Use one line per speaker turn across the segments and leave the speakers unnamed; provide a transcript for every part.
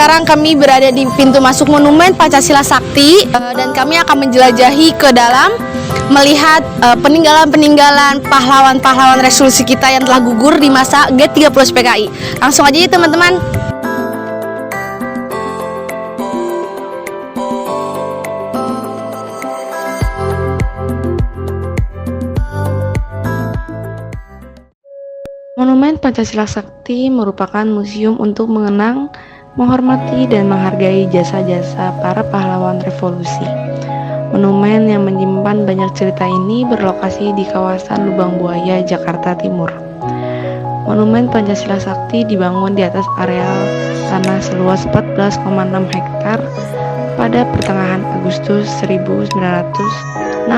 sekarang kami berada di pintu masuk Monumen Pancasila Sakti dan kami akan menjelajahi ke dalam melihat peninggalan-peninggalan pahlawan-pahlawan revolusi kita yang telah gugur di masa G30 PKI. Langsung aja ya teman-teman. Monumen Pancasila Sakti merupakan museum untuk mengenang, menghormati, dan menghargai jasa-jasa para pahlawan revolusi. Monumen yang menyimpan banyak cerita ini berlokasi di kawasan Lubang Buaya, Jakarta Timur. Monumen Pancasila Sakti dibangun di atas areal tanah seluas 14,6 hektar pada pertengahan Agustus 1967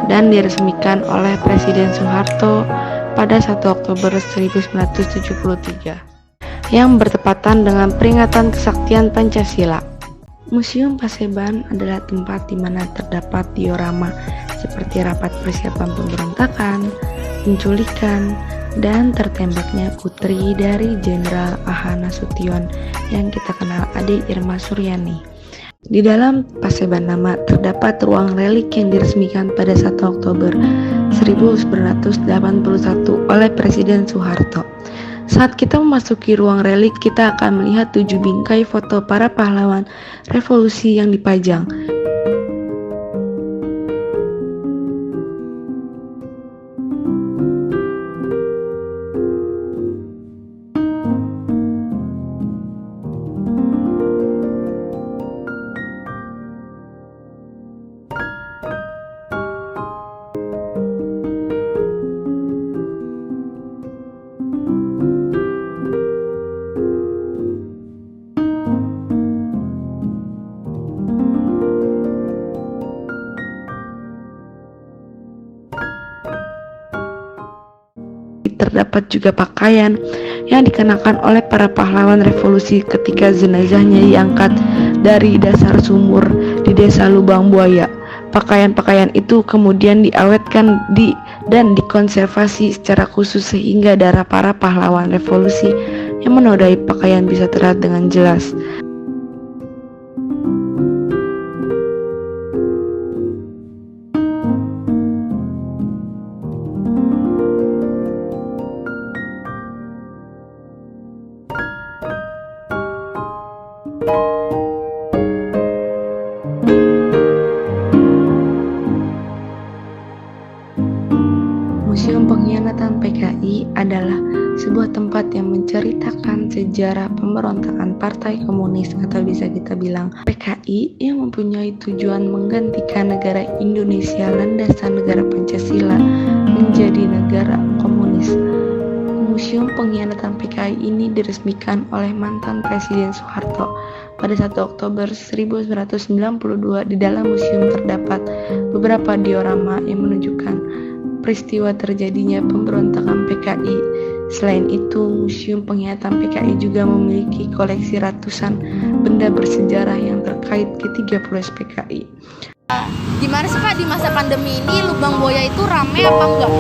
dan diresmikan oleh Presiden Soeharto pada 1 Oktober 1973 yang bertepatan dengan peringatan kesaktian Pancasila. Museum Paseban adalah tempat di mana terdapat diorama seperti rapat persiapan pemberontakan, penculikan, dan tertembaknya putri dari Jenderal A.H. Nasution yang kita kenal adik Irma Suryani. Di dalam Paseban Lama terdapat ruang relik yang diresmikan pada 1 Oktober 1981 oleh Presiden Soeharto. Saat kita memasuki ruang relik, kita akan melihat 7 bingkai foto para pahlawan revolusi yang dipajang. Terdapat juga pakaian yang dikenakan oleh para pahlawan revolusi ketika jenazahnya diangkat dari dasar sumur di desa Lubang Buaya. Pakaian-pakaian itu kemudian diawetkan dan dikonservasi secara khusus sehingga darah para pahlawan revolusi yang menodai pakaian bisa terlihat dengan jelas. Museum Pengkhianatan PKI adalah sebuah tempat yang menceritakan sejarah pemberontakan Partai Komunis atau bisa kita bilang PKI yang mempunyai tujuan menggantikan negara Indonesia landasan negara Pancasila menjadi negara komunis. Museum Pengkhianatan PKI ini diresmikan oleh mantan Presiden Soeharto pada 1 Oktober 1992. Di dalam museum terdapat beberapa diorama yang menunjukkan peristiwa terjadinya pemberontakan PKI. Selain itu, Museum Pengkhianatan PKI juga memiliki koleksi ratusan benda bersejarah yang terkait G30 PKI. Gimana sih Pak di masa pandemi ini Lubang Buaya itu rame apa enggak?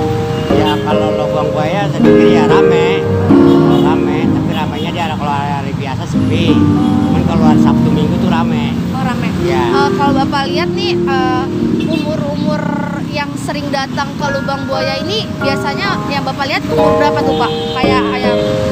Ya kalau Lubang Buaya sendiri ya rame, tapi ramenya dia kalau hari biasa sepi. Cuman kalau hari Sabtu Minggu tuh rame.
Oh rame.
Ya.
Kalau Bapak lihat nih umur-umur yang sering datang ke Lubang Buaya ini biasanya yang Bapak lihat umur berapa tuh Pak? Kayak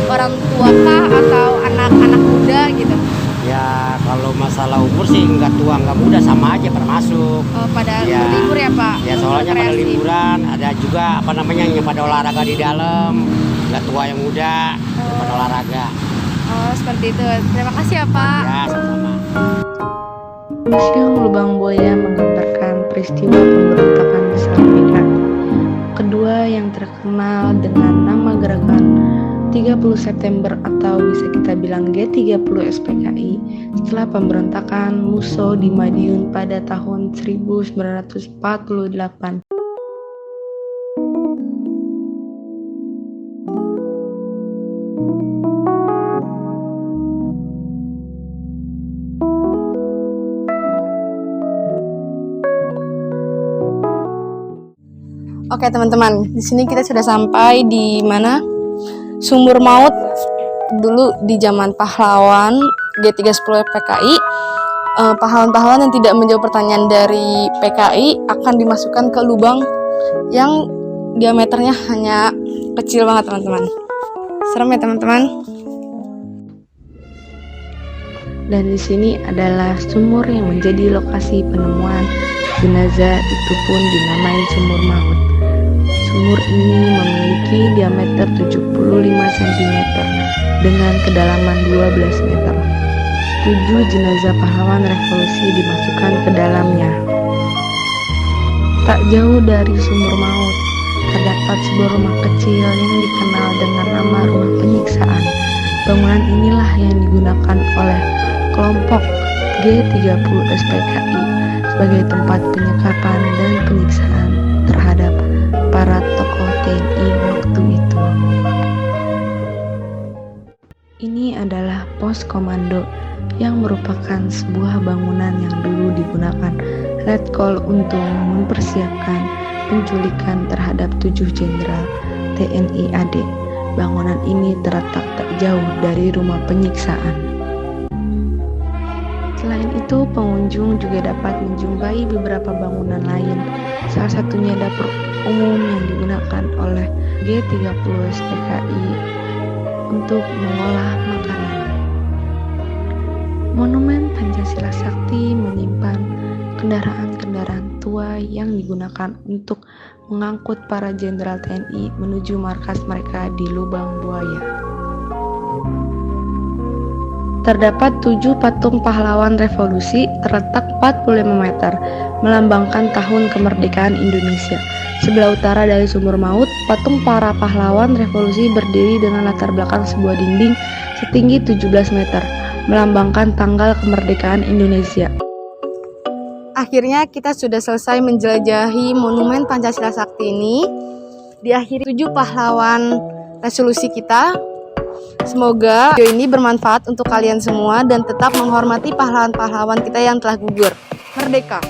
orang tua kah atau anak-anak muda gitu?
Ya kalau masalah umur sih nggak tua nggak muda sama aja termasuk.
Pada
ya,
libur ya Pak?
Ya soalnya pada liburan ada juga yang pada olahraga di dalam. Nggak tua yang muda pada olahraga.
Oh seperti itu. Terima kasih ya Pak.
Ya sama-sama.
Museum Lubang Buaya menggambarkan peristiwa pemberontakan besar PKI. Kedua yang terkenal dengan nama gerakan 30 September atau bisa kita bilang G30 SPKI setelah pemberontakan Musso di Madiun pada tahun 1948. Oke teman-teman, di sini kita sudah sampai di mana? Sumur Maut dulu di zaman pahlawan G30 PKI, pahlawan-pahlawan yang tidak menjawab pertanyaan dari PKI akan dimasukkan ke lubang yang diameternya hanya kecil banget, teman-teman. Serem ya, teman-teman. Dan di sini adalah sumur yang menjadi lokasi penemuan jenazah, itu pun dinamai sumur maut. Sumur ini memiliki diameter 75 cm dengan kedalaman 12 meter. 7 jenazah pahlawan revolusi dimasukkan ke dalamnya. Tak jauh dari sumur maut, terdapat sebuah rumah kecil yang dikenal dengan nama rumah penyiksaan. Bangunan inilah yang digunakan oleh kelompok G30 SPKI sebagai tempat penyekapan dan penyiksaan terhadap para tokoh TNI waktu itu. Ini adalah pos komando yang merupakan sebuah bangunan yang dulu digunakan Letkol untuk mempersiapkan penculikan terhadap 7 jenderal TNI AD. Bangunan ini terletak tak jauh dari rumah penyiksaan. Selain itu, pengunjung juga dapat menjumpai beberapa bangunan lain, salah satunya dapur umum yang digunakan oleh G30 SPKI untuk mengolah makanan. Monumen Pancasila Sakti menyimpan kendaraan-kendaraan tua yang digunakan untuk mengangkut para jenderal TNI menuju markas mereka di Lubang Buaya. Terdapat 7 patung pahlawan revolusi terletak 45 meter, melambangkan tahun kemerdekaan Indonesia. Sebelah utara dari sumur maut, patung para pahlawan revolusi berdiri dengan latar belakang sebuah dinding setinggi 17 meter, melambangkan tanggal kemerdekaan Indonesia. Akhirnya kita sudah selesai menjelajahi Monumen Pancasila Sakti ini. Diakhiri 7 pahlawan resolusi kita. Semoga video ini bermanfaat untuk kalian semua dan tetap menghormati pahlawan-pahlawan kita yang telah gugur. Merdeka!